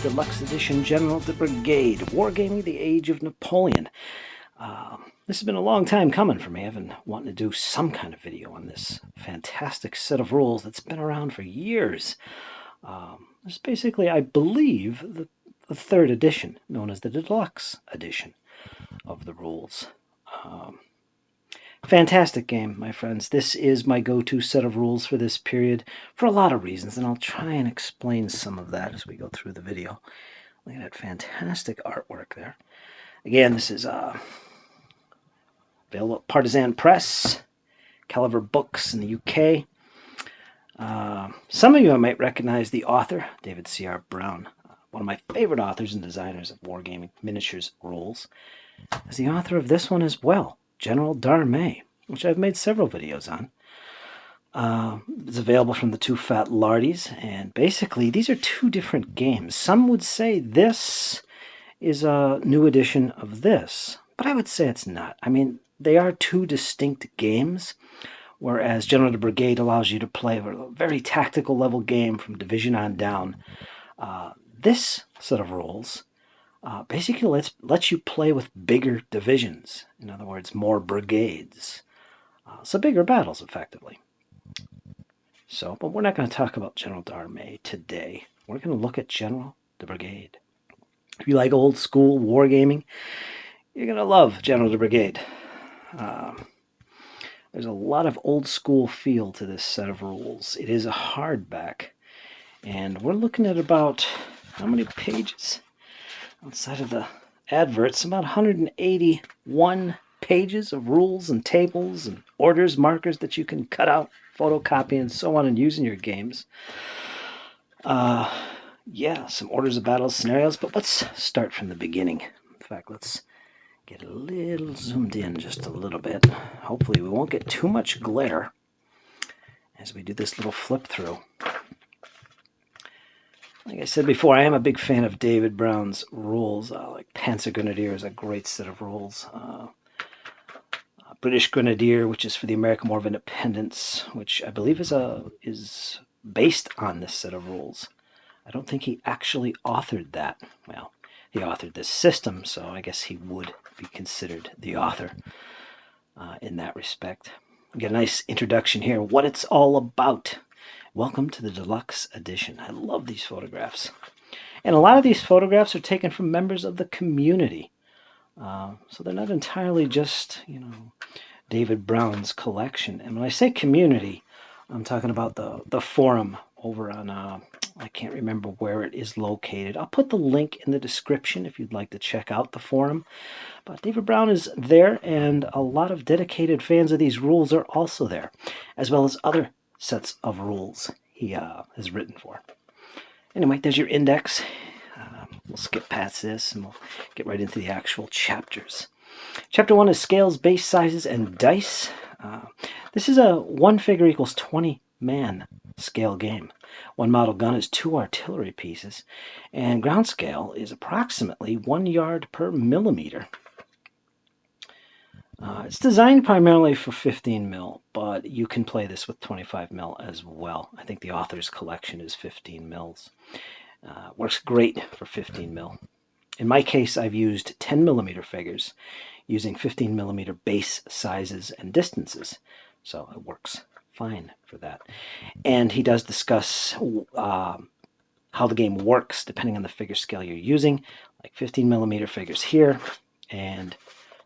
Deluxe Edition General de Brigade, Wargaming the Age of Napoleon. This has been a long time coming for me. I've been wanting to do some kind of video on this fantastic set of rules that's been around for years. It's basically, I believe, the third edition, known as the Deluxe Edition of the rules. Fantastic game, my friends. This is my go-to set of rules for this period for a lot of reasons, and I'll try and explain some of that as we go through the video. Look at that fantastic artwork there. Again, this is available at Partisan Press, Caliber Books in the UK. Some of you might recognize the author, David C.R. Brown, one of my favorite authors and designers of Wargaming miniatures rules, is the author of this one as well, General d'Armée, which I've made several videos on. It's available from the Two Fat Lardies, and basically these are two different games. Some would say this is a new edition of this, but I would say it's not. I mean, they are two distinct games, whereas General de Brigade allows you to play a very tactical level game from Division on down. This set of rules basically lets you play with bigger divisions. In other words, more brigades. So bigger battles, effectively. But we're not going to talk about General d'Armée today. We're going to look at General de Brigade. If you like old school wargaming, you're going to love General de Brigade. There's a lot of old school feel to this set of rules. It is a hardback, and we're looking at about, how many pages? Outside of the adverts, about 181 pages of rules and tables and orders, markers that you can cut out, photocopy, and so on and use in your games. Yeah, some orders of battle scenarios, but let's start from the beginning. In fact, let's get a little zoomed in just a little bit. Hopefully we won't get too much glare as we do this little flip through. Like I said before, I am a big fan of David Brown's rules. Like Panzer Grenadier is a great set of rules. British Grenadier, which is for the American War of Independence, which I believe is based on this set of rules. I don't think he actually authored that. Well, he authored this system, so I guess he would be considered the author in that respect. We get a nice introduction here, what it's all about. Welcome to the Deluxe Edition. I love these photographs. And a lot of these photographs are taken from members of the community. So they're not entirely just, David Brown's collection. And when I say community, I'm talking about the forum over on, I can't remember where it is located. I'll put the link in the description if you'd like to check out the forum. But David Brown is there, and a lot of dedicated fans of these rules are also there, as well as other sets of rules he has written for. Anyway, there's your index. We'll skip past this and we'll get right into the actual chapters. Chapter 1 is scales, base sizes, and dice. This is a 1 figure equals 20 man scale game. 1 model gun is 2 artillery pieces, and ground scale is approximately 1 yard per millimeter. It's designed primarily for 15 mil, but you can play this with 25 mil as well. I think the author's collection is 15 mils. Works great for 15 mil. In my case, I've used 10 millimeter figures using 15 millimeter base sizes and distances, so it works fine for that. And he does discuss how the game works depending on the figure scale you're using, like 15 millimeter figures here and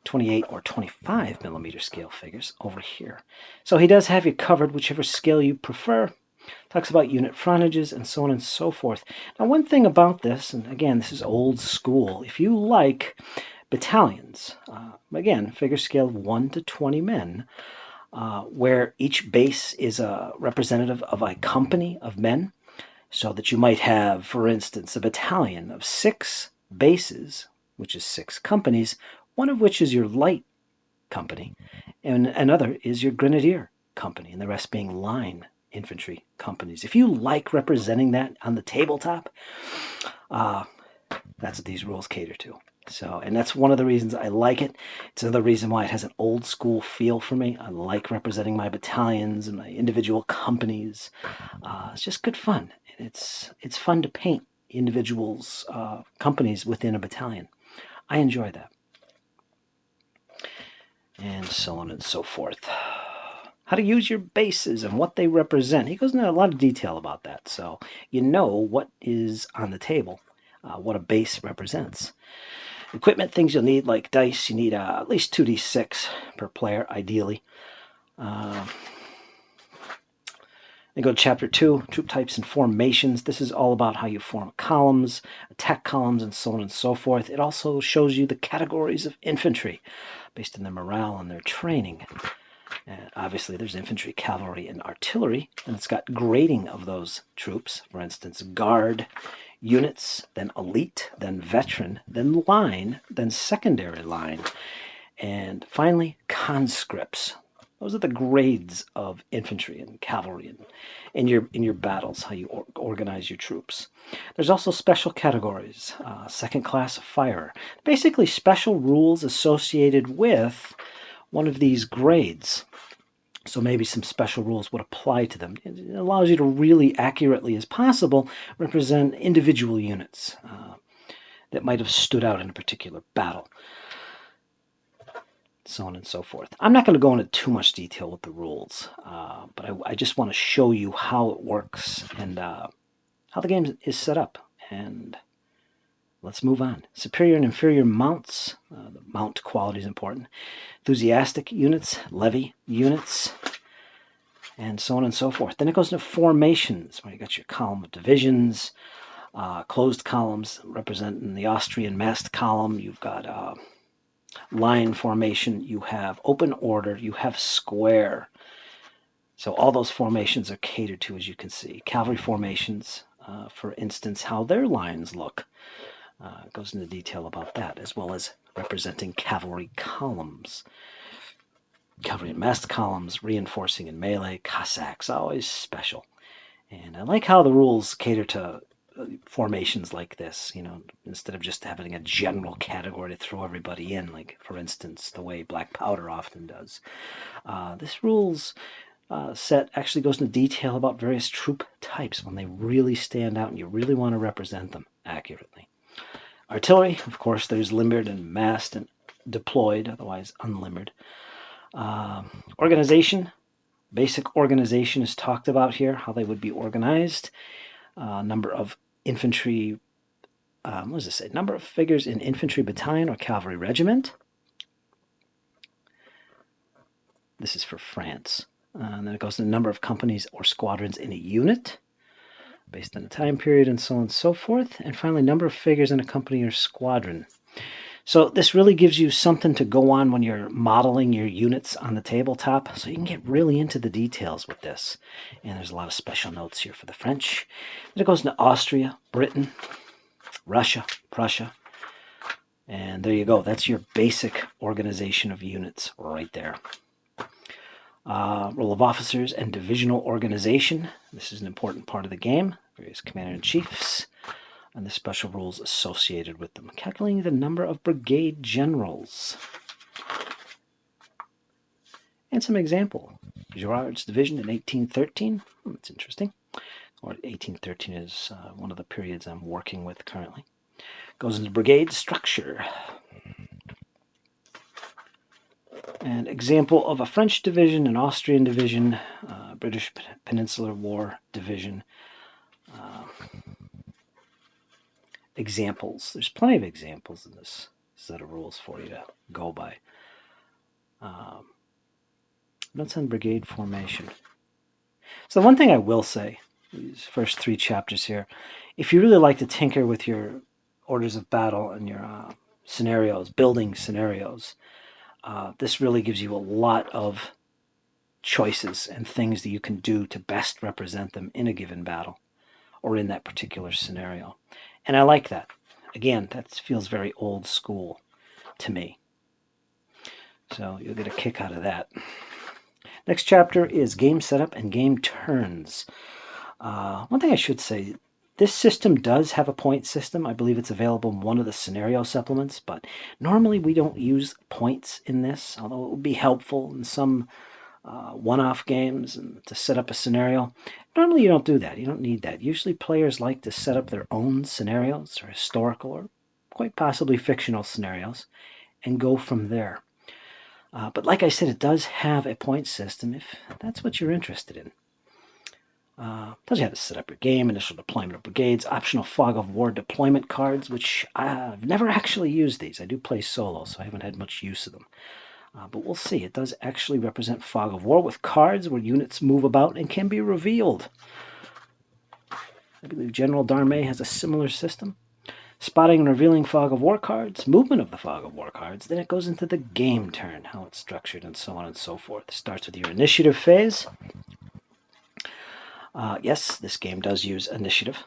28 or 25 millimeter scale figures over here. So he does have you covered whichever scale you prefer. Talks about unit frontages and so on and so forth. Now, one thing about this, and again, this is old school, if you like battalions, again, figure scale of 1 to 20 men, where each base is a representative of a company of men, so that you might have, for instance, a battalion of 6 bases, which is 6 companies, one of which is your light company, and another is your grenadier company, and the rest being line infantry companies. If you like representing that on the tabletop, that's what these rules cater to. And that's one of the reasons I like it. It's another reason why it has an old school feel for me. I like representing my battalions and my individual companies. It's just good fun. It's fun to paint individuals, companies within a battalion. I enjoy that. And so on and so forth. How to use your bases and what they represent. He goes into a lot of detail about that, so you know what is on the table, what a base represents. Equipment, things you'll need, like dice. You need at least 2d6 per player, ideally. Then go to Chapter 2, Troop Types and Formations. This is all about how you form columns, attack columns, and so on and so forth. It also shows you the categories of infantry based on their morale and their training. And obviously, there's infantry, cavalry, and artillery, and it's got grading of those troops. For instance, guard units, then elite, then veteran, then line, then secondary line, and finally, conscripts. Those are the grades of infantry and cavalry in your battles, how you organize your troops. There's also special categories, second class fire. Basically, special rules associated with one of these grades. So maybe some special rules would apply to them. It allows you to really accurately as possible represent individual units that might have stood out in a particular battle. So on and so forth. I'm not going to go into too much detail with the rules, but I just want to show you how it works and how the game is set up. And let's move on. Superior and inferior mounts. The mount quality is important. Enthusiastic units, levy units, and so on and so forth. Then it goes into formations, where you got your column of divisions, closed columns representing the Austrian massed column. You've got line formation, you have open order, you have square. So all those formations are catered to, as you can see. Cavalry formations, for instance, how their lines look. Goes into detail about that, as well as representing cavalry columns. Cavalry and massed columns, reinforcing in melee, Cossacks, always special. And I like how the rules cater to formations like this, you know, instead of just having a general category to throw everybody in, like, for instance, the way Black Powder often does. This rules set actually goes into detail about various troop types when they really stand out and you really want to represent them accurately. Artillery, of course, there's limbered and massed and deployed, otherwise unlimbered. Organization, basic organization is talked about here, how they would be organized. Number of infantry, what does it say? Number of figures in infantry battalion or cavalry regiment. This is for France. And then it goes to the number of companies or squadrons in a unit, based on the time period and so on and so forth. And finally, number of figures in a company or squadron. So this really gives you something to go on when you're modeling your units on the tabletop, so you can get really into the details with this. And there's a lot of special notes here for the French. Then it goes into Austria, Britain, Russia, Prussia. And there you go. That's your basic organization of units right there. Role of officers and divisional organization. This is an important part of the game. Various commander-in-chiefs and the special rules associated with them. Calculating the number of brigade generals. And some example. Girard's division in 1813. That's interesting. Or 1813 is one of the periods I'm working with currently. Goes into brigade structure. An example of a French division, an Austrian division, British Peninsula War division. Examples. There's plenty of examples in this set of rules for you to go by. Notes on brigade formation. So one thing I will say, these first 3 chapters here, if you really like to tinker with your orders of battle and your scenarios, building scenarios, this really gives you a lot of choices and things that you can do to best represent them in a given battle or in that particular scenario. And I like that. Again, that feels very old school to me. So you'll get a kick out of that. Next chapter is game setup and game turns. One thing I should say, this system does have a point system. I believe it's available in one of the scenario supplements, but normally we don't use points in this, although it would be helpful in some one-off games and to set up a scenario. Normally you don't do that. You don't need that. Usually players like to set up their own scenarios, or historical or quite possibly fictional scenarios, and go from there. But like I said, it does have a point system if that's what you're interested in. Tells you how to set up your game, initial deployment of brigades, optional fog of war deployment cards, which I've never actually used these. I do play solo, so I haven't had much use of them. But we'll see. It does actually represent fog of war with cards where units move about and can be revealed. I believe General Darmay has a similar system. Spotting and revealing fog of war cards, movement of the fog of war cards, then it goes into the game turn, how it's structured, and so on and so forth. It starts with your initiative phase. Yes, this game does use initiative.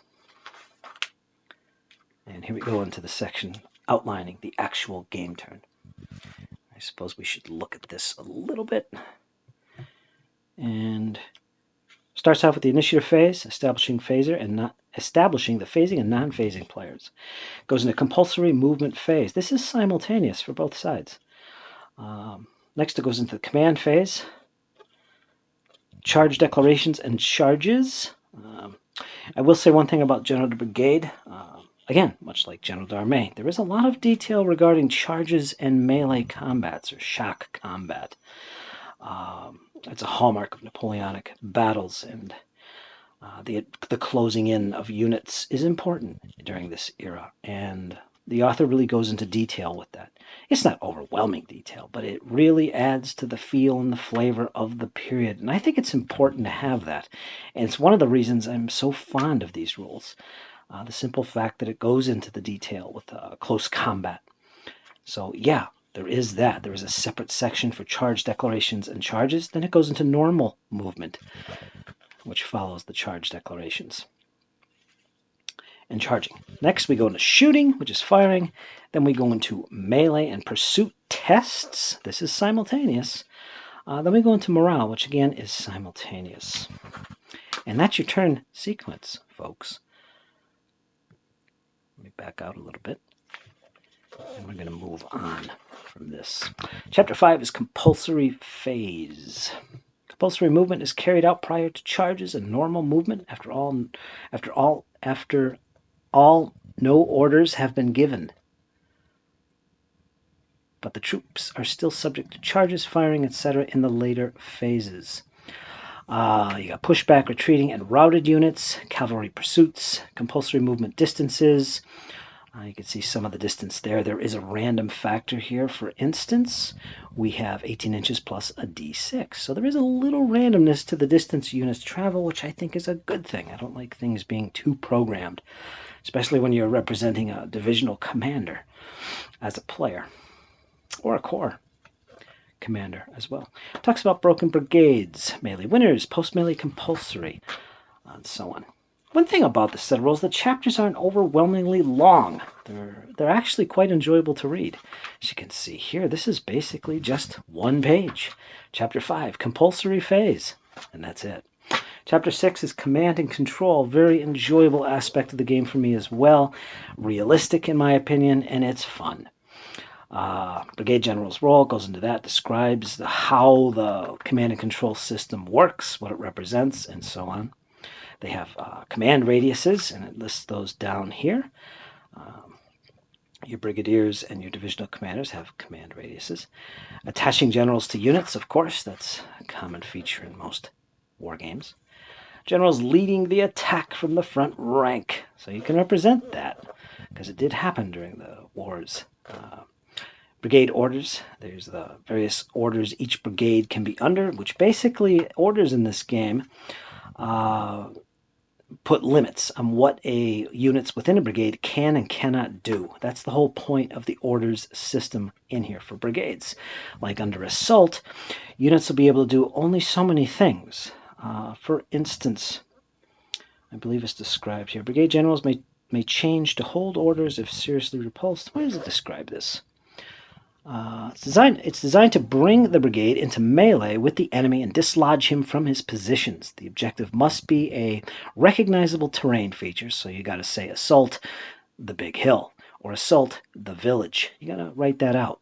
And here we go into the section outlining the actual game turn. I suppose we should look at this a little bit. And starts off with the initiative phase, establishing the phasing and non-phasing players. Goes into compulsory movement phase. This is simultaneous for both sides. Next it goes into the command phase. Charge declarations and charges. I will say one thing about General Brigade. Again, much like General Darmay, there is a lot of detail regarding charges and melee combats, or shock combat. It's a hallmark of Napoleonic battles, and the closing in of units is important during this era, and the author really goes into detail with that. It's not overwhelming detail, but it really adds to the feel and the flavor of the period, and I think it's important to have that, and it's one of the reasons I'm so fond of these rules. The simple fact that it goes into the detail with close combat. So yeah, there is that. There is a separate section for charge declarations and charges. Then it goes into normal movement, which follows the charge declarations and charging. Next, we go into shooting, which is firing. Then we go into melee and pursuit tests. This is simultaneous. Then we go into morale, which again is simultaneous. And that's your turn sequence, folks. Let me back out a little bit. And we're going to move on from this. Chapter 5 is Compulsory Phase. Compulsory movement is carried out prior to charges and normal movement after all no orders have been given. But the troops are still subject to charges, firing, etc. in the later phases. You got pushback, retreating, and routed units, cavalry pursuits, compulsory movement distances. You can see some of the distance there. There is a random factor here. For instance, we have 18 inches plus a d6. So there is a little randomness to the distance units travel, which I think is a good thing. I don't like things being too programmed, especially when you're representing a divisional commander as a player, or a corps commander as well. Talks about broken brigades, melee winners, post-melee compulsory, and so on. One thing about the set of rules, the chapters aren't overwhelmingly long. They're actually quite enjoyable to read. As you can see here, this is basically just one page. Chapter 5, Compulsory Phase, and that's it. Chapter 6 is Command and Control, very enjoyable aspect of the game for me as well. Realistic in my opinion, and it's fun. Brigade General's role goes into that, describes how the command and control system works, what it represents, and so on. They have command radiuses, and it lists those down here. Your brigadiers and your divisional commanders have command radiuses. Attaching generals to units, of course, that's a common feature in most war games. Generals leading the attack from the front rank, so you can represent that, because it did happen during the wars. Brigade Orders, there's the various orders each brigade can be under, which basically, orders in this game put limits on what units within a brigade can and cannot do. That's the whole point of the orders system in here for brigades. Like under assault, units will be able to do only so many things. For instance, I believe it's described here, brigade generals may change to hold orders if seriously repulsed. Where does it describe this? It's designed to bring the brigade into melee with the enemy and dislodge him from his positions. The objective must be a recognizable terrain feature, so you got to say assault the big hill, or assault the village. You got to write that out.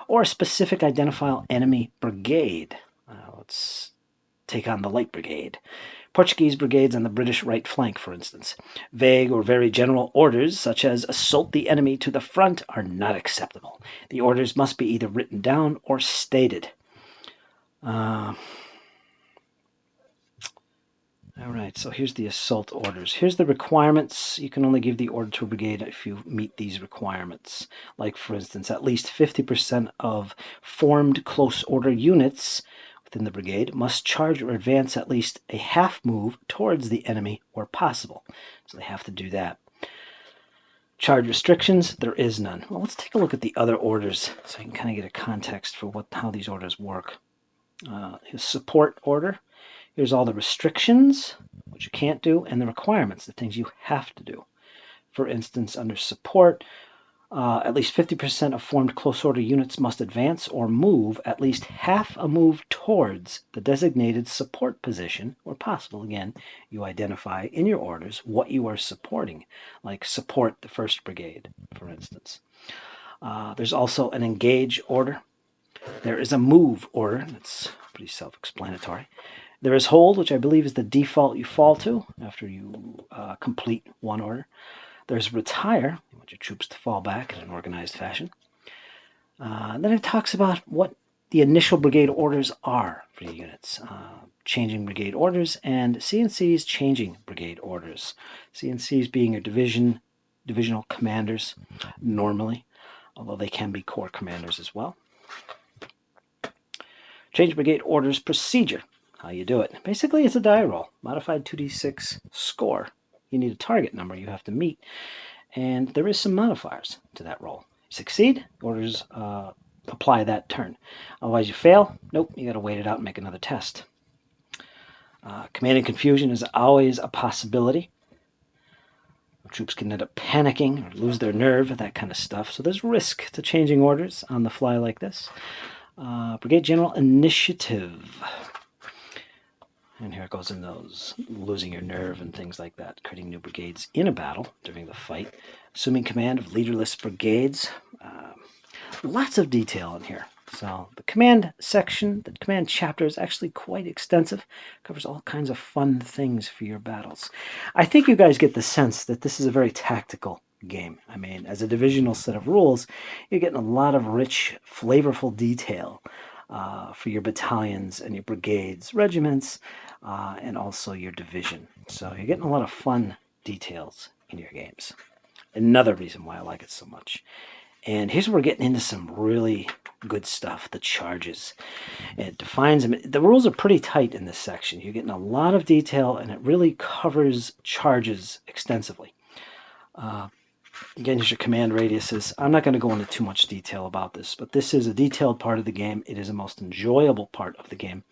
Or a specific identifiable enemy brigade. let's take on the Light Brigade. Portuguese brigades on the British right flank, for instance. Vague or very general orders, such as assault the enemy to the front, are not acceptable. The orders must be either written down or stated. All right, so here's the assault orders. Here's the requirements. You can only give the order to a brigade if you meet these requirements. Like, for instance, at least 50% of formed close order units within the brigade must charge or advance at least a half move towards the enemy where possible. So they have to do that. Charge restrictions, there is none. Well, let's take a look at the other orders so you can kind of get a context for how these orders work. His support order. Here's all the restrictions, what you can't do, and the requirements, the things you have to do. For instance, under support, at least 50% of formed close order units must advance or move at least half a move towards the designated support position, where possible. Again, you identify in your orders what you are supporting, like support the 1st Brigade, for instance. There's also an engage order. There is a move order. That's pretty self-explanatory. There is hold, which I believe is the default you fall to after you complete one order. There's retire. You want your troops to fall back in an organized fashion. Then it talks about what the initial brigade orders are for your units. Changing brigade orders and CNCs changing brigade orders. CNCs being your divisional commanders normally, although they can be corps commanders as well. Change brigade orders procedure. How you do it. Basically, it's a die roll. Modified 2d6 score. You need a target number you have to meet, and there is some modifiers to that roll. You succeed, orders apply that turn. Otherwise you fail, nope, you got to wait it out and make another test. Command and confusion is always a possibility. Troops can end up panicking or lose their nerve, that kind of stuff. So there's risk to changing orders on the fly like this. Brigade General Initiative. And here it goes in those, losing your nerve and things like that, creating new brigades in a battle during the fight, assuming command of leaderless brigades. Lots of detail in here. So the command section, the command chapter is actually quite extensive, covers all kinds of fun things for your battles. I think you guys get the sense that this is a very tactical game. I mean, as a divisional set of rules, you're getting a lot of rich, flavorful detail for your battalions and your brigades, regiments, and also your division. So you're getting a lot of fun details in your games. Another reason why I like it so much. And here's where we're getting into some really good stuff, the charges. It defines them. The rules are pretty tight in this section. You're getting a lot of detail, and it really covers charges extensively. Again, here's your command radiuses. I'm not going to go into too much detail about this, but this is a detailed part of the game. It is the most enjoyable part of the game.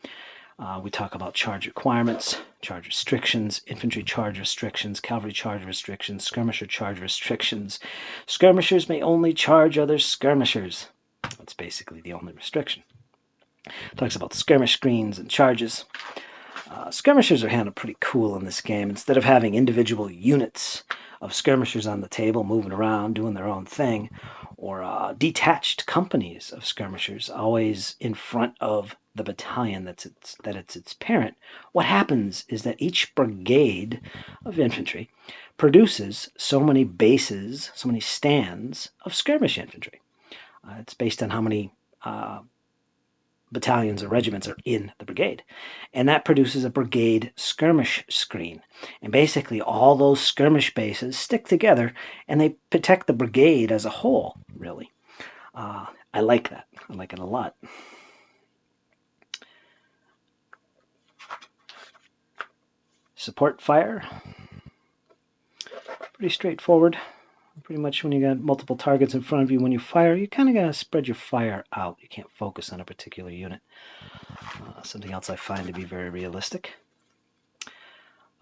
We talk about charge requirements, charge restrictions, infantry charge restrictions, cavalry charge restrictions, skirmisher charge restrictions. Skirmishers may only charge other skirmishers. That's basically the only restriction. Talks about skirmish screens and charges. Skirmishers are handled pretty cool in this game. Instead of having individual units of skirmishers on the table moving around doing their own thing, or detached companies of skirmishers always in front of the battalion that's its parent, what happens is that each brigade of infantry produces so many bases, so many stands of skirmish infantry. It's based on how many battalions or regiments are in the brigade. And that produces a brigade skirmish screen. And basically all those skirmish bases stick together and they protect the brigade as a whole, really. I like that. I like it a lot. Support fire. Pretty straightforward. Pretty much when you got multiple targets in front of you when you fire, you kind of got to spread your fire out. You can't focus on a particular unit. Something else I find to be very realistic.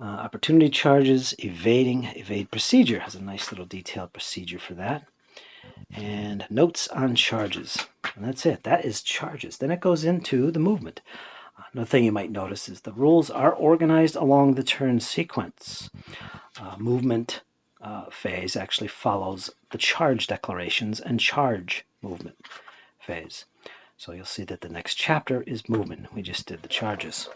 Opportunity charges, evade procedure. Has a nice little detailed procedure for that. And notes on charges. And that's it. That is charges. Then it goes into the movement. Another thing you might notice is the rules are organized along the turn sequence. Movement phase actually follows the charge declarations and charge movement phase. So you'll see that the next chapter is movement. We just did the charges.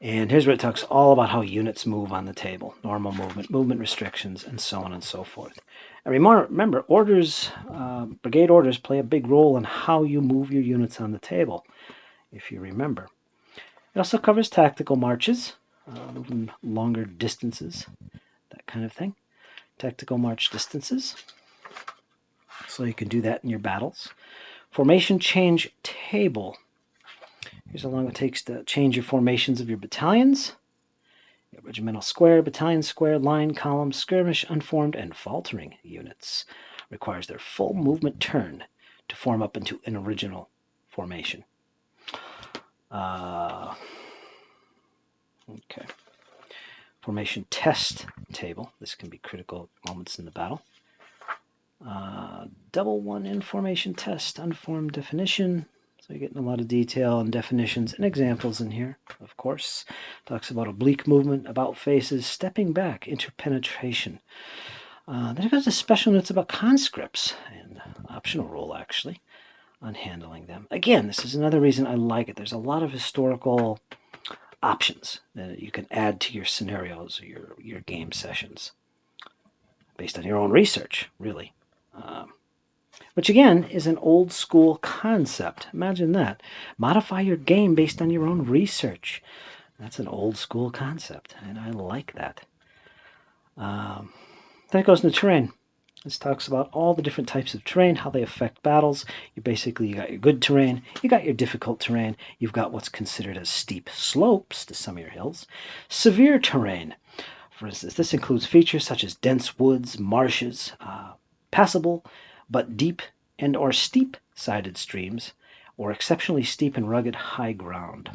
And here's where it talks all about how units move on the table. Normal movement, movement restrictions, and so on and so forth. And remember, orders, brigade orders play a big role in how you move your units on the table, if you remember. It also covers tactical marches, moving longer distances, that kind of thing. Tactical march distances. So you can do that in your battles. Formation change table. Here's how long it takes to change your formations of your battalions. Your regimental square, battalion square, line, column, skirmish, unformed, and faltering units. Requires their full movement turn to form up into an original formation. Okay. Formation test table. This can be critical moments in the battle. Double one in formation test, unformed definition. So you're getting a lot of detail and definitions and examples in here, of course. Talks about oblique movement, about faces, stepping back, interpenetration. Then it goes to special notes about conscripts, and optional role, actually, on handling them. Again, this is another reason I like it. There's a lot of historical options that you can add to your scenarios or your game sessions based on your own research, really. Which again is an old school concept. Imagine that. Modify your game based on your own research. That's an old school concept, and I like that. Then it goes into terrain. This talks about all the different types of terrain, how they affect battles. You got your good terrain, you got your difficult terrain, you've got what's considered as steep slopes to some of your hills. Severe terrain. For instance, this includes features such as dense woods, marshes, passable but deep and or steep-sided streams, or exceptionally steep and rugged high ground.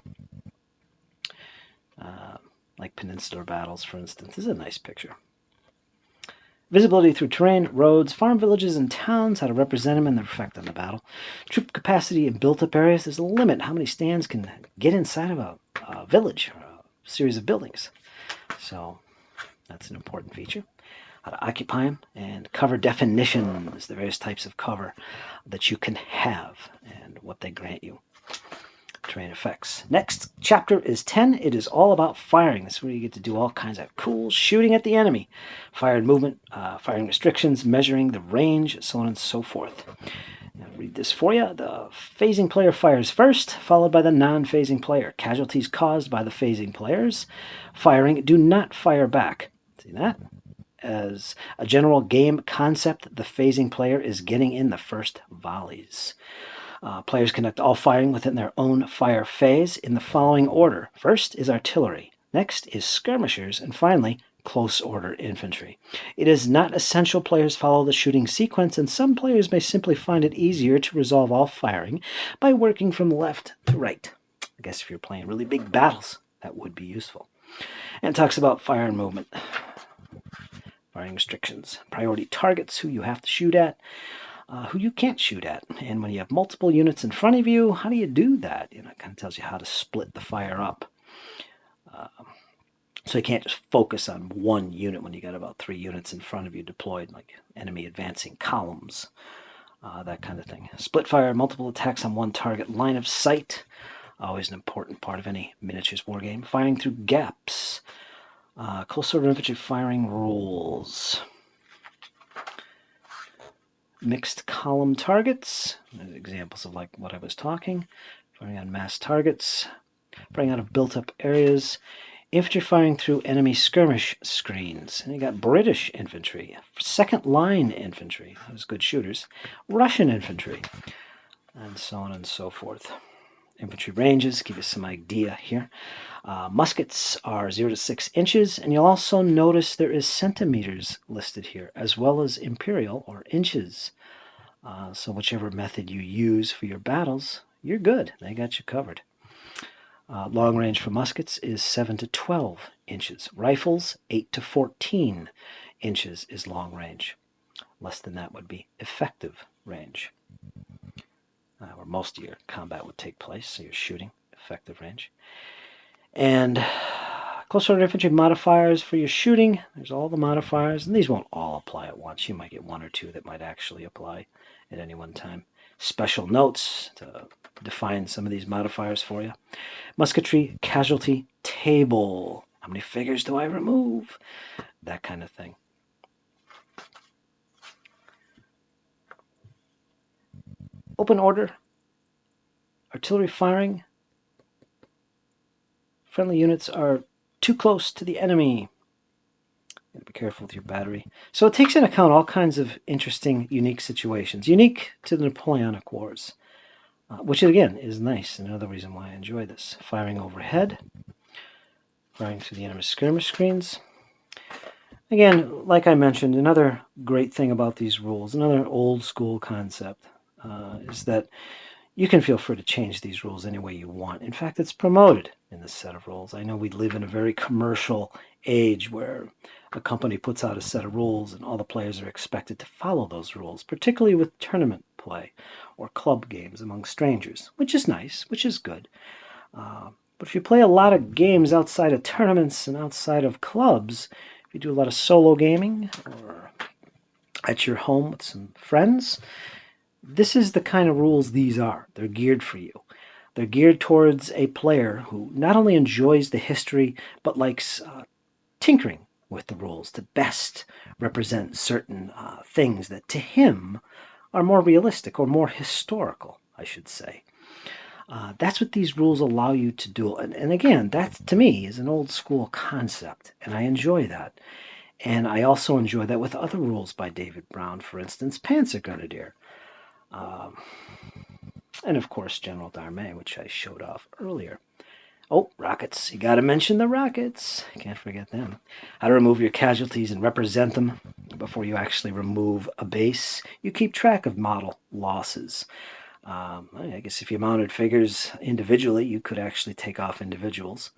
Like peninsular battles, for instance. This is a nice picture. Visibility through terrain, roads, farm villages, and towns, how to represent them and their effect on the battle. Troop capacity in built-up areas. There's a limit how many stands can get inside of a village or a series of buildings. So that's an important feature. How to occupy them, and cover definitions, the various types of cover that you can have and what they grant you. Terrain effects. Next chapter is 10. It is all about firing. This is where you get to do all kinds of cool shooting at the enemy. Fire and movement, firing restrictions, measuring the range, so on and so forth. I'll read this for you. The phasing player fires first, followed by the non-phasing player. Casualties caused by the phasing players. Firing, do not fire back. See that? As a general game concept, the phasing player is getting in the first volleys. Players conduct all firing within their own fire phase in the following order. First is artillery, next is skirmishers, and finally, close order infantry. It is not essential players follow the shooting sequence, and some players may simply find it easier to resolve all firing by working from left to right. I guess if you're playing really big battles, that would be useful. And it talks about fire and movement. Firing restrictions, priority targets, who you have to shoot at, who you can't shoot at. And when you have multiple units in front of you, how do you do that? It kind of tells you how to split the fire up. So you can't just focus on one unit when you got about 3 units in front of you deployed, like enemy advancing columns, that kind of thing. Split fire, multiple attacks on one target, line of sight, always an important part of any miniatures wargame. Firing through gaps. Close order infantry firing rules. Mixed column targets. Examples of like what I was talking. Firing on mass targets. Firing out of built-up areas. Infantry firing through enemy skirmish screens. And you got British infantry. Second line infantry. Those good shooters. Russian infantry. And so on and so forth. Infantry ranges, give you some idea here. Muskets are 0 to 6 inches, and you'll also notice there is centimeters listed here, as well as imperial, or inches. So whichever method you use for your battles, you're good. They got you covered. Long range for muskets is 7 to 12 inches. Rifles, 8 to 14 inches is long range. Less than that would be effective range. Where most of your combat would take place, so you're shooting, effective range. And close order infantry modifiers for your shooting. There's all the modifiers, and these won't all apply at once. You might get 1 or 2 that might actually apply at any one time. Special notes to define some of these modifiers for you. Musketry casualty table. How many figures do I remove? That kind of thing. Open order. Artillery firing. Friendly units are too close to the enemy. Be careful with your battery. So it takes into account all kinds of interesting, unique situations, unique to the Napoleonic Wars, which again is nice. Another reason why I enjoy this. Firing overhead, firing through the enemy's skirmish screens. Again, like I mentioned, another great thing about these rules, another old school concept, is that you can feel free to change these rules any way you want. In fact, it's promoted in this set of rules. I know we live in a very commercial age where a company puts out a set of rules and all the players are expected to follow those rules, particularly with tournament play or club games among strangers, which is nice, which is good. But if you play a lot of games outside of tournaments and outside of clubs, if you do a lot of solo gaming or at your home with some friends, this is the kind of rules these are. They're geared for you. They're geared towards a player who not only enjoys the history, but likes tinkering with the rules to best represent certain things that to him are more realistic or more historical, I should say. That's what these rules allow you to do. And again, that to me is an old school concept, and I enjoy that. And I also enjoy that with other rules by David Brown, for instance, Panzergrenadier. And of course, General d'Armée, which I showed off earlier. Oh, rockets. You got to mention the rockets. Can't forget them. How to remove your casualties and represent them before you actually remove a base. You keep track of model losses. I guess if you mounted figures individually, you could actually take off individuals.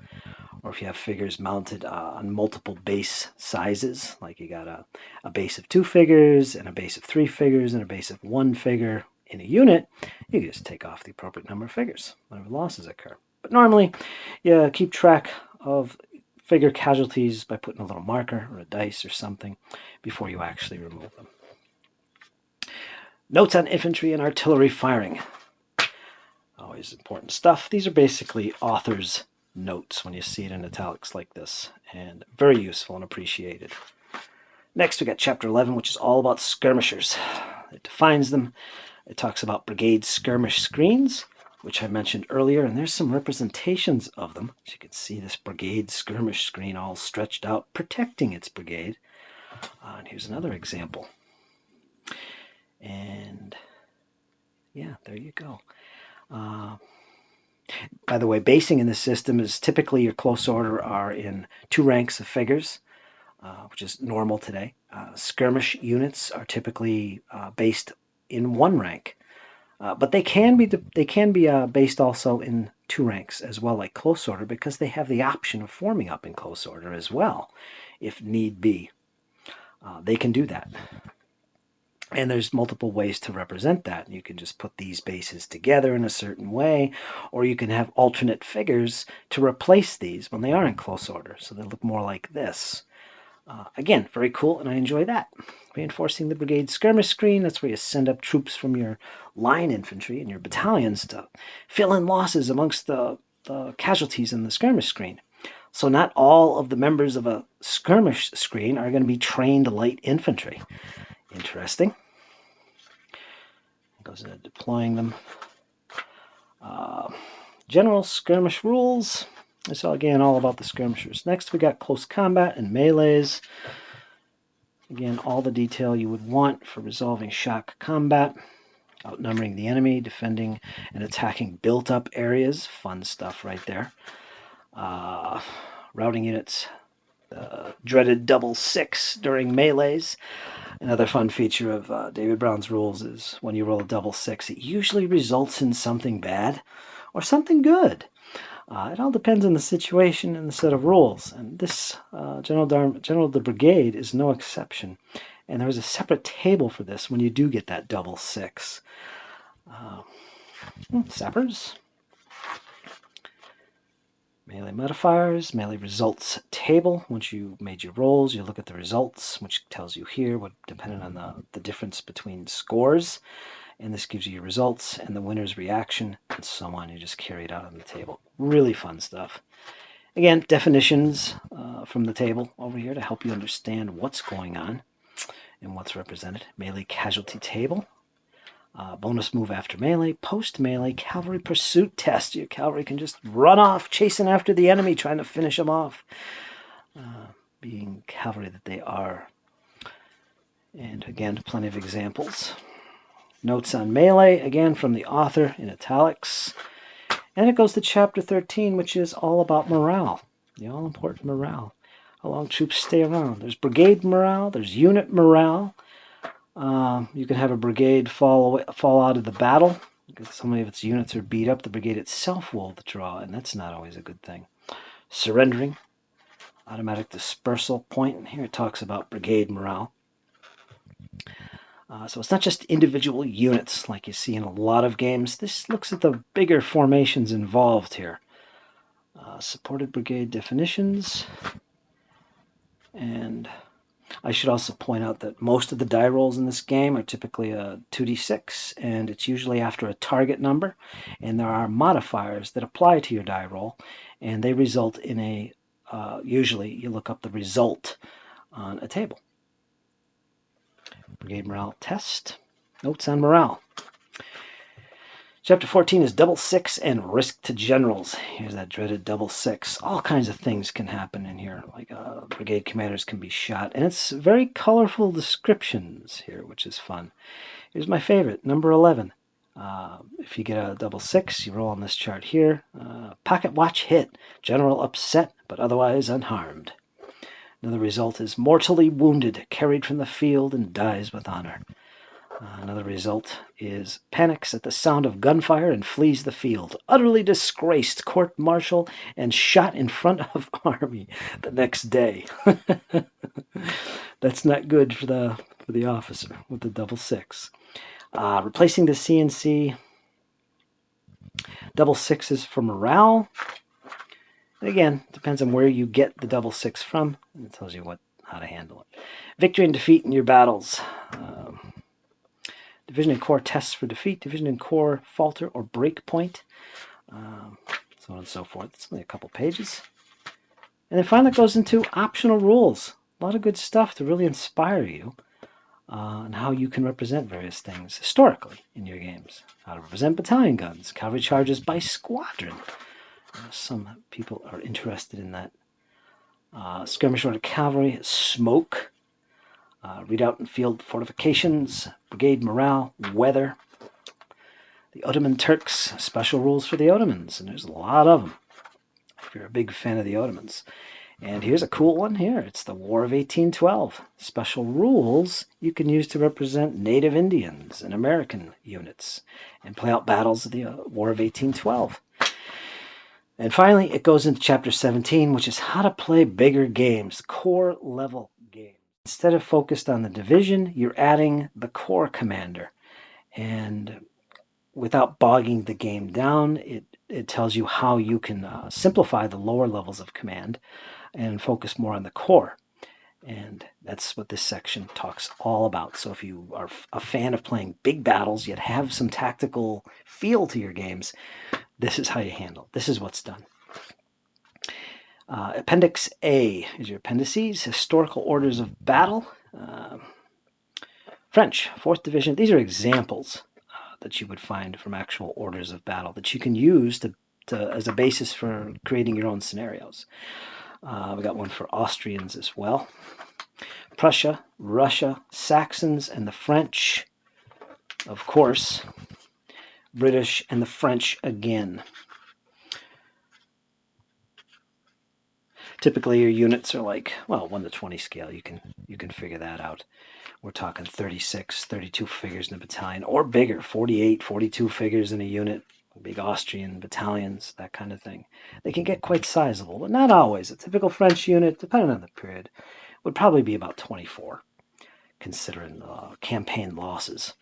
Or if you have figures mounted on multiple base sizes, like you got a base of 2 figures and a base of 3 figures and a base of 1 figure in a unit, you can just take off the appropriate number of figures whenever losses occur. But normally, you keep track of figure casualties by putting a little marker or a dice or something before you actually remove them. Notes on infantry and artillery firing. Always important stuff. These are basically author's notes when you see it in italics like this, and very useful and appreciated. Next, we got Chapter 11, which is all about skirmishers. It defines them. It talks about brigade skirmish screens, which I mentioned earlier, and there's some representations of them. As you can see, this brigade skirmish screen all stretched out, protecting its brigade. And here's another example. And yeah, there you go. By the way, basing in this system is typically your close order are in 2 ranks of figures, which is normal today. Skirmish units are typically based in 1 rank, but they can be based also in 2 ranks as well, like close order, because they have the option of forming up in close order as well, if need be. They can do that. And there's multiple ways to represent that. You can just put these bases together in a certain way, or you can have alternate figures to replace these when they are in close order, so they look more like this. Again, very cool, and I enjoy that. Reinforcing the brigade skirmish screen, that's where you send up troops from your line infantry and your battalions to fill in losses amongst the casualties in the skirmish screen. So not all of the members of a skirmish screen are going to be trained light infantry. Interesting. It goes into deploying them. General skirmish rules. It's again all about the skirmishers. Next, we got close combat and melees. Again, all the detail you would want for resolving shock combat, outnumbering the enemy, defending and attacking built-up areas. Fun stuff right there. Routing units. Dreaded double 6 during melees. Another fun feature of David Brown's rules is when you roll a double 6, it usually results in something bad or something good. It all depends on the situation and the set of rules, and this General of the Brigade is no exception. And there's a separate table for this when you do get that double 6. Sappers. Melee modifiers, melee results table. Once you made your rolls, you look at the results, which tells you here what, depending on the difference between scores. And this gives you your results and the winner's reaction, and so on. You just carry it out on the table. Really fun stuff. Again, definitions from the table over here to help you understand what's going on and what's represented. Melee casualty table. Bonus move after melee, post-melee, cavalry pursuit test. Your cavalry can just run off, chasing after the enemy, trying to finish them off, being cavalry that they are. And again, plenty of examples. Notes on melee, again from the author in italics. And it goes to chapter 13, which is all about morale, the all-important morale. How long troops stay around. There's brigade morale, there's unit morale. You can have a brigade fall out of the battle because so many of its units are beat up. The brigade itself will withdraw, and that's not always a good thing. Surrendering, automatic dispersal point. And here it talks about brigade morale. So it's not just individual units like you see in a lot of games. This looks at the bigger formations involved here. Supported brigade definitions. And I should also point out that most of the die rolls in this game are typically a 2d6, and it's usually after a target number. And there are modifiers that apply to your die roll, and they result in a, usually you look up the result on a table. Brigade morale test. Notes on morale. Chapter 14 is double six and risk to generals. Here's that dreaded double six. All kinds of things can happen in here. Like brigade commanders can be shot. And it's very colorful descriptions here, which is fun. Here's my favorite, number 11. If you get a double six, you roll on this chart here. Pocket watch hit. General upset, but otherwise unharmed. Another result is mortally wounded, carried from the field, and dies with honor. Another result is panics at the sound of gunfire and flees the field. Utterly disgraced, court-martial, and shot in front of army the next day. That's not good for the officer with the double six. Replacing the CNC. Double sixes for morale. And again, depends on where you get the double six from, and it tells you how to handle it. Victory and defeat in your battles. Division and Corps tests for defeat, Division and Corps falter or break point, so on and so forth. It's only a couple pages. And then finally it goes into optional rules. A lot of good stuff to really inspire you on how you can represent various things historically in your games. How to represent battalion guns, cavalry charges by squadron. Some people are interested in that. Skirmish order cavalry, smoke. Redoubt and field fortifications, brigade morale, weather. The Ottoman Turks, special rules for the Ottomans, and there's a lot of them if you're a big fan of the Ottomans. And here's a cool one here. It's the War of 1812. Special rules you can use to represent Native Indians and American units and play out battles of the War of 1812. And finally, it goes into Chapter 17, which is how to play bigger games, core level games. Instead of focused on the division, you're adding the corps commander. And without bogging the game down, it tells you how you can simplify the lower levels of command and focus more on the corps. And that's what this section talks all about. So if you are a fan of playing big battles, yet have some tactical feel to your games, this is how you handle it. This is what's done. Appendix A is your appendices, historical orders of battle. French, 4th Division. These are examples that you would find from actual orders of battle that you can use as a basis for creating your own scenarios. We got one for Austrians as well. Prussia, Russia, Saxons, and the French, of course. British and the French again. Typically, your units are like, well, 1 to 20 scale. You can figure that out. We're talking 36, 32 figures in a battalion, or bigger, 48, 42 figures in a unit. Big Austrian battalions, that kind of thing. They can get quite sizable, but not always. A typical French unit, depending on the period, would probably be about 24, considering campaign losses.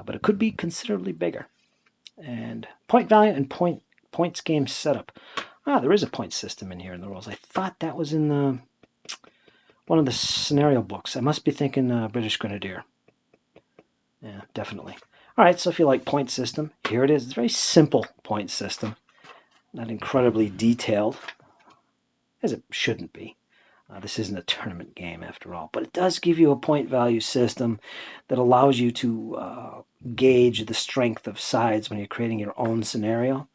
But it could be considerably bigger. And point value and points game setup. There is a point system in here in the rules. I thought that was in the one of the scenario books. I must be thinking British Grenadier. Yeah, definitely. All right, so if you like point system, here it is. It's a very simple point system. Not incredibly detailed, as it shouldn't be. This isn't a tournament game after all, but it does give you a point value system that allows you to gauge the strength of sides when you're creating your own scenario,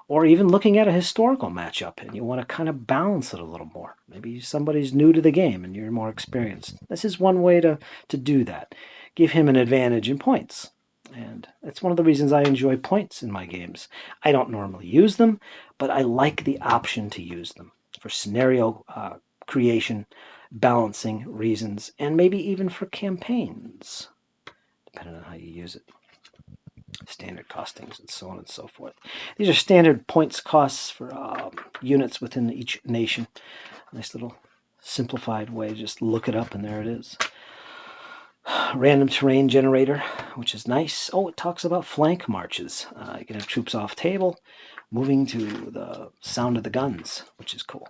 or even looking at a historical matchup and you want to kind of balance it a little more. Maybe somebody's new to the game and you're more experienced. This is one way to do that. Give him an advantage in points. And that's one of the reasons I enjoy points in my games. I don't normally use them, but I like the option to use them for scenario creation, balancing reasons, and maybe even for campaigns, depending on how you use it. Standard costings and so on and so forth. These are standard points costs for units within each nation. Nice little simplified way. Just look it up and there it is. Random terrain generator, which is nice. Oh, it talks about flank marches. You can have troops off table, moving to the sound of the guns, which is cool.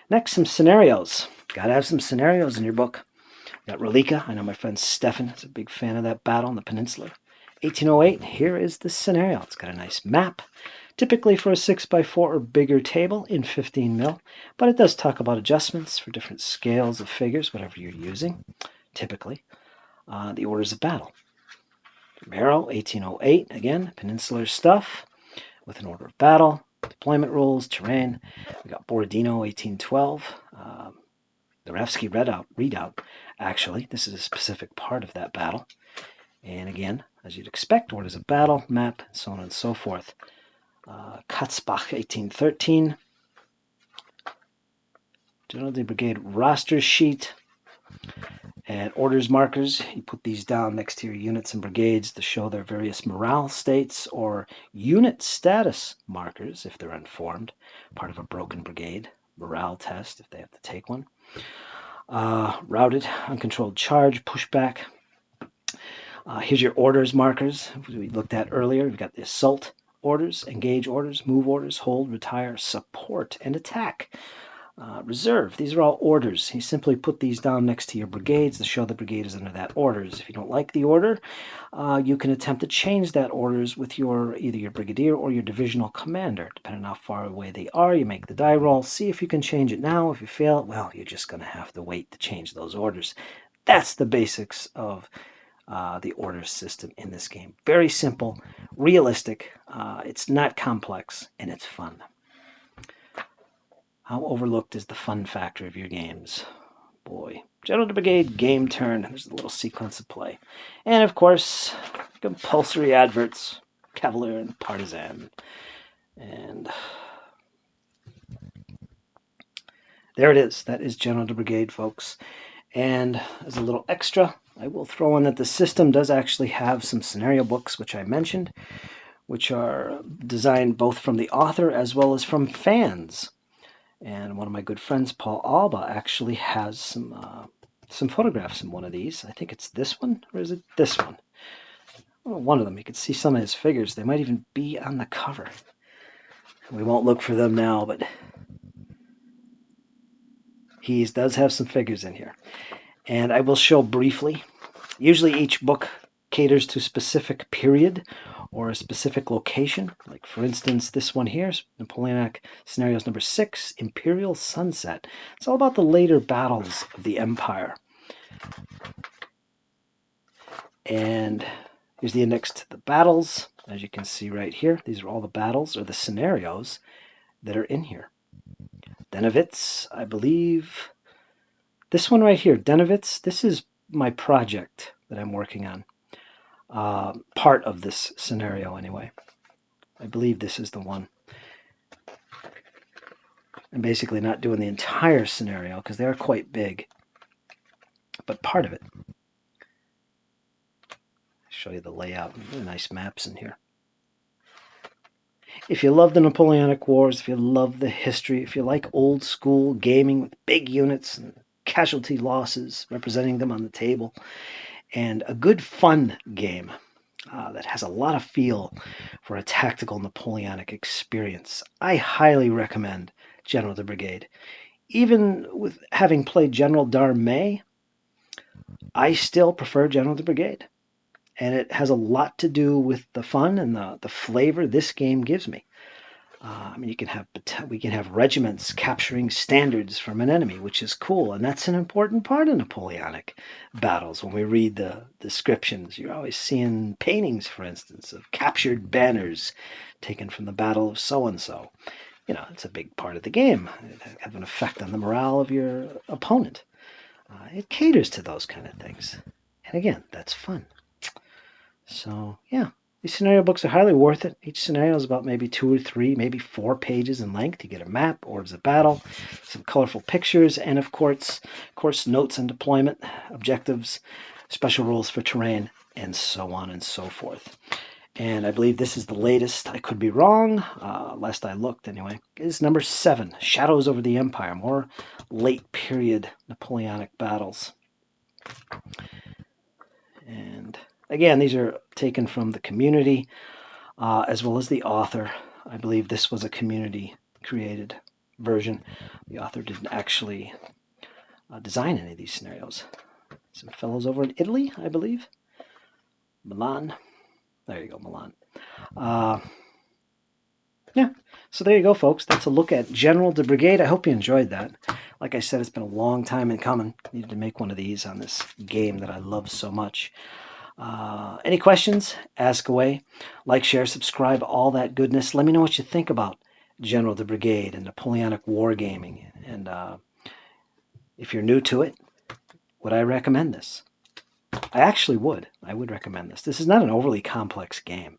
Next, some scenarios. Gotta have some scenarios in your book. Got Relica. I know my friend Stefan is a big fan of that battle on the Peninsula. 1808, here is the scenario. It's got a nice map, typically for a 6x4 or bigger table in 15 mil, but it does talk about adjustments for different scales of figures, whatever you're using, typically. The orders of battle. Marrow, 1808, again, peninsular stuff with an order of battle, deployment rules, terrain. We got Borodino, 1812. The Rafsky readout, actually, this is a specific part of that battle. And again, as you'd expect, orders of battle, map, so on and so forth. Katzbach, 1813. General de Brigade roster sheet. And orders markers, you put these down next to your units and brigades to show their various morale states, or unit status markers if they're unformed, part of a broken brigade, morale test if they have to take one. Routed, uncontrolled charge, pushback. Here's your orders markers we looked at earlier. We've got the assault orders, engage orders, move orders, hold, retire, support, and attack. Reserve, these are all orders. You simply put these down next to your brigades to show the brigade is under that orders. If you don't like the order, you can attempt to change that orders with either your brigadier or your divisional commander. Depending on how far away they are, you make the die roll, see if you can change it now. If you fail, well, you're just going to have to wait to change those orders. That's the basics of the orders system in this game. Very simple, realistic, it's not complex, and it's fun. How overlooked is the fun factor of your games? Boy. General de Brigade, game turn. There's a little sequence of play. And of course, compulsory adverts, Cavalier and Partisan. And there it is. That is General de Brigade, folks. And as a little extra, I will throw in that the system does actually have some scenario books, which I mentioned, which are designed both from the author as well as from fans. And one of my good friends, Paul Alba, actually has some photographs in one of these. I think it's this one, or is it this one? Well, one of them. You can see some of his figures. They might even be on the cover. We won't look for them now, but he does have some figures in here. And I will show briefly. Usually each book caters to a specific period or a specific location. Like, for instance, this one here, Napoleonic Scenarios number 6, Imperial Sunset. It's all about the later battles of the Empire. And here's the index to the battles. As you can see right here, these are all the battles or the scenarios that are in here. Denovitz, I believe. This one right here, Denovitz, this is my project that I'm working on. Part of this scenario anyway. I believe this is the one. I'm basically not doing the entire scenario because they are quite big, but part of it. I'll show you the layout. Really nice maps in here. If you love the Napoleonic Wars, if you love the history, if you like old school gaming with big units and casualty losses representing them on the table, and a good fun game, that has a lot of feel for a tactical Napoleonic experience. I highly recommend General de Brigade. Even with having played General d'Armée, I still prefer General de Brigade. And it has a lot to do with the fun and the flavor this game gives me. I mean, we can have regiments capturing standards from an enemy, which is cool, and that's an important part of Napoleonic battles. When we read the descriptions, you're always seeing paintings, for instance, of captured banners taken from the Battle of so-and-so. You know, it's a big part of the game. It has an effect on the morale of your opponent. It caters to those kind of things. And again, that's fun. So, yeah. These scenario books are highly worth it. Each scenario is about maybe 2 or 3, maybe 4 pages in length. You get a map, orders of battle, some colorful pictures, and of course notes on deployment, objectives, special rules for terrain, and so on and so forth. And I believe this is the latest. I could be wrong. Last I looked, anyway. Is number 7, Shadows Over the Empire. More late period Napoleonic battles. And again, these are taken from the community as well as the author. I believe this was a community-created version. The author didn't actually design any of these scenarios. Some fellows over in Italy, I believe. Milan. There you go, Milan. Yeah, so there you go, folks. That's a look at General de Brigade. I hope you enjoyed that. Like I said, it's been a long time in coming. Needed to make one of these on this game that I love so much. Any questions? Ask away. Like, share, subscribe, all that goodness. Let me know what you think about General de Brigade and Napoleonic Wargaming. And if you're new to it, would I recommend this? I actually would. I would recommend this. This is not an overly complex game.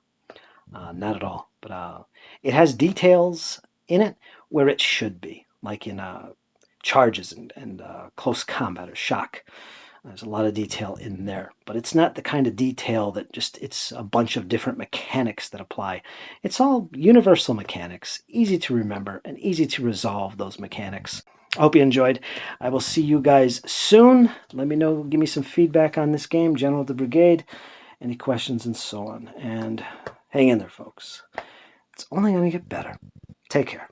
Not at all. But it has details in it where it should be, like in charges and close combat or shock. There's a lot of detail in there, but it's not the kind of detail that it's a bunch of different mechanics that apply. It's all universal mechanics, easy to remember and easy to resolve those mechanics. I hope you enjoyed. I will see you guys soon. Let me know, give me some feedback on this game, General de Brigade, any questions and so on. And hang in there, folks. It's only going to get better. Take care.